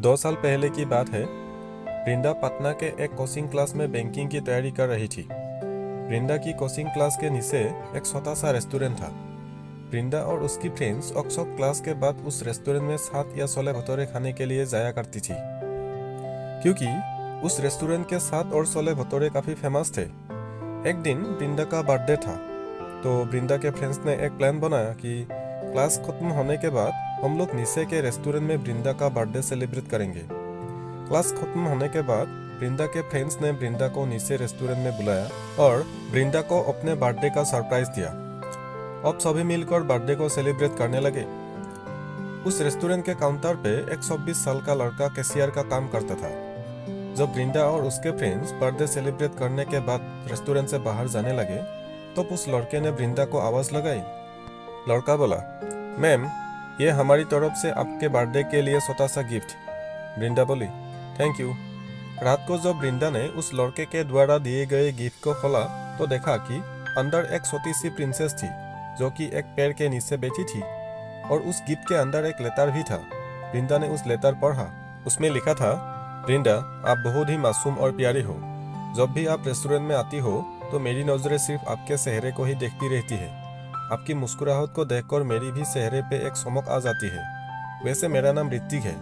2 साल पहले की बात है। वृंदा पटना के एक कोचिंग क्लास में बैंकिंग की तैयारी कर रही थी। वृंदा की कोचिंग क्लास के नीचे एक छोटा सा रेस्टोरेंट था। वृंदा और उसकी फ्रेंड्स अक्सर क्लास के बाद उस रेस्टोरेंट में 7 या 16 भटूरे खाने के लिए जाया करती थी, क्योंकि उस रेस्टोरेंट के 7 और 16 भटूरे काफ़ी फेमस थे। एक दिन वृंदा का बर्थडे था, तो वृंदा के फ्रेंड्स ने एक प्लान बनाया कि क्लास खत्म होने के बाद हम लोग नीचे के रेस्टोरेंट में वृंदा का बर्थडे सेलिब्रेट करेंगे। क्लास खत्म होने के बाद वृंदा के फ्रेंड्स ने वृंदा को नीचे रेस्टोरेंट में बुलाया और वृंदा को अपने बर्थडे का सरप्राइज दिया। अब सभी मिलकर बर्थडे को सेलिब्रेट करने लगे। उस रेस्टोरेंट के काउंटर पे एक 26 साल का लड़का कैशियर का काम करता था। जब वृंदा और उसके फ्रेंड्स बर्थडे सेलिब्रेट करने के बाद रेस्टोरेंट से बाहर जाने लगे, तब उस लड़के ने वृंदा को आवाज लगाई। लड़का बोला, मैम, ये हमारी तरफ से आपके बर्थडे के लिए छोटा सा गिफ्ट। वृंदा बोली, थैंक यू। रात को जब वृंदा ने उस लड़के के द्वारा दिए गए गिफ्ट को खोला तो देखा कि अंदर एक छोटी सी प्रिंसेस थी, जो कि एक पेड़ के नीचे बैठी थी, और उस गिफ्ट के अंदर एक लेटर भी था। वृंदा ने उस लेटर पढ़ा। उसमें लिखा था, वृंदा, आप बहुत ही मासूम और प्यारी हो। जब भी आप रेस्टोरेंट में आती हो तो मेरी नजरें सिर्फ आपके चेहरे को ही देखती रहती है। आपकी मुस्कुराहट को देखकर मेरी भी चेहरे पे एक चमक आ जाती है। वैसे मेरा नाम ऋतिक है।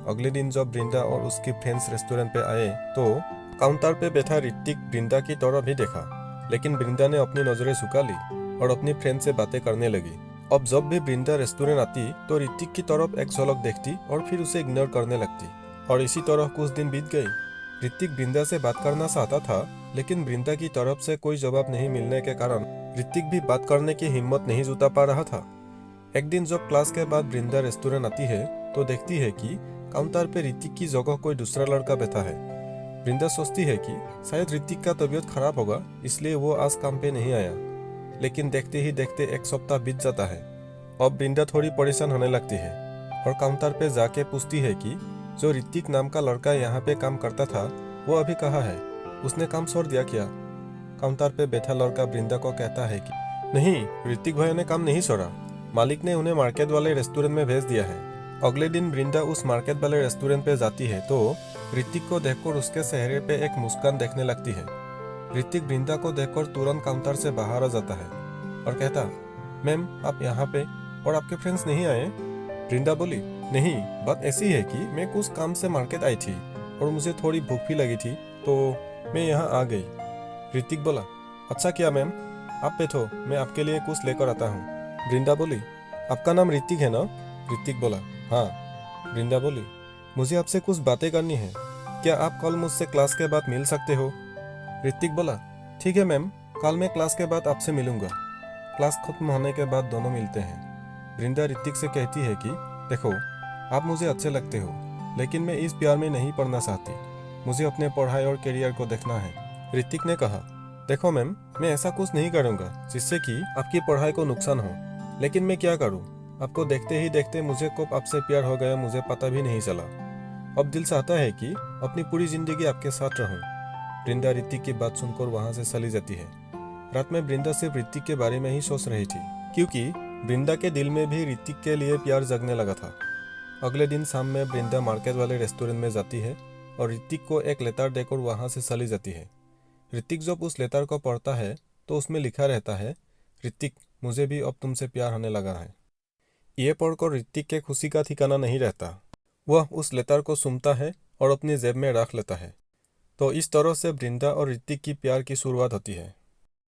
अगले दिन जब वृंदा और उसकी फ्रेंड्स रेस्टोरेंट पे आए तो काउंटर पे बैठा ऋतिक वृंदा की तरफ भी देखा, लेकिन वृंदा ने अपनी नजरें झुका ली और अपनी फ्रेंड से बातें करने लगी। अब जब भी वृंदा रेस्टोरेंट आती तो ऋतिक की तरफ एक झलक देखती और फिर उसे इग्नोर करने लगती, और इसी तरह कुछ दिन बीत गए। ऋतिक वृंदा से बात करना चाहता था, लेकिन वृंदा की तरफ से कोई जवाब नहीं मिलने के कारण ऋतिक भी बात करने की हिम्मत नहीं जुटा पा रहा था। एक दिन जब क्लास के बाद वृंदा रेस्टोरेंट आती है तो देखती है कि काउंटर पे ऋतिक की जगह कोई दूसरा लड़का बैठा है। वृंदा सोचती है कि शायद ऋतिक का तबीयत खराब होगा, इसलिए वो आज काम पे नहीं आया। लेकिन देखते ही देखते एक सप्ताह बीत जाता है। अब वृंदा थोड़ी परेशान होने लगती है और काउंटर पे जाके पूछती है कि जो ऋतिक नाम का लड़का यहाँ पे काम करता था वो अभी कहाँ है, उसने काम छोड़ दिया क्या? काउंटर पे बैठा लड़का वृंदा को कहता है कि नहीं, ऋतिक भाई ने काम नहीं छोड़ा, मालिक ने उन्हें मार्केट वाले रेस्टोरेंट में भेज दिया है। अगले दिन वृंदा उस मार्केट वाले रेस्टोरेंट पे जाती है तो ऋतिक को देखकर उसके चेहरे पे एक मुस्कान देखने लगती है। ऋतिक वृंदा को देखकर तुरंत काउंटर से बाहर आ जाता है और कहता, मैम, आप यहाँ पे और आपके फ्रेंड्स नहीं आए? वृंदा बोली, नहीं, बात ऐसी है कि मैं कुछ काम से मार्केट आई थी और मुझे थोड़ी भूख भी लगी थी, तो मैं यहाँ आ गई। ऋतिक बोला, अच्छा किया मैम, आप बैठो, मैं आपके लिए कुछ लेकर आता हूँ। वृंदा बोली, आपका नाम ऋतिक है ना? ऋतिक बोला, हाँ। वृंदा बोली, मुझे आपसे कुछ बातें करनी है, क्या आप कल मुझसे क्लास के बाद मिल सकते हो? ऋतिक बोला, ठीक है मैम, कल मैं क्लास के बाद आपसे मिलूंगा। क्लास खत्म होने के बाद दोनों मिलते हैं। वृंदा ऋतिक से कहती है कि देखो, आप मुझे अच्छे लगते हो, लेकिन मैं इस प्यार में नहीं पढ़ना चाहती, मुझे अपने पढ़ाई और करियर को देखना है। ऋतिक ने कहा, देखो मैम, मैं ऐसा कुछ नहीं करूंगा जिससे कि आपकी पढ़ाई को नुकसान हो, लेकिन मैं क्या करूं, आपको देखते ही देखते मुझे कब आपसे प्यार हो गया मुझे पता भी नहीं चला। अब दिल चाहता है कि अपनी पूरी जिंदगी आपके साथ रहूं। वृंदा ऋतिक की बात सुनकर वहां से चली जाती है। रात में वृंदा सिर्फ ऋतिक के बारे में ही सोच रही थी, क्योंकि वृंदा के दिल में भी ऋतिक के लिए प्यार जगने लगा था। अगले दिन शाम में वृंदा मार्केट वाले रेस्टोरेंट में जाती है और ऋतिक को एक लेटर देकर वहां से चली जाती है। ऋतिक जब उस लेटर को पढ़ता है तो उसमें लिखा रहता है, ऋतिक, मुझे भी अब तुमसे प्यार होने लगा है। ये पढ़कर ऋतिक के खुशी का ठिकाना नहीं रहता। वह उस लेटर को सुनता है और अपनी जेब में रख लेता है। तो इस तरह से वृंदा और ऋतिक की प्यार की शुरुआत होती है।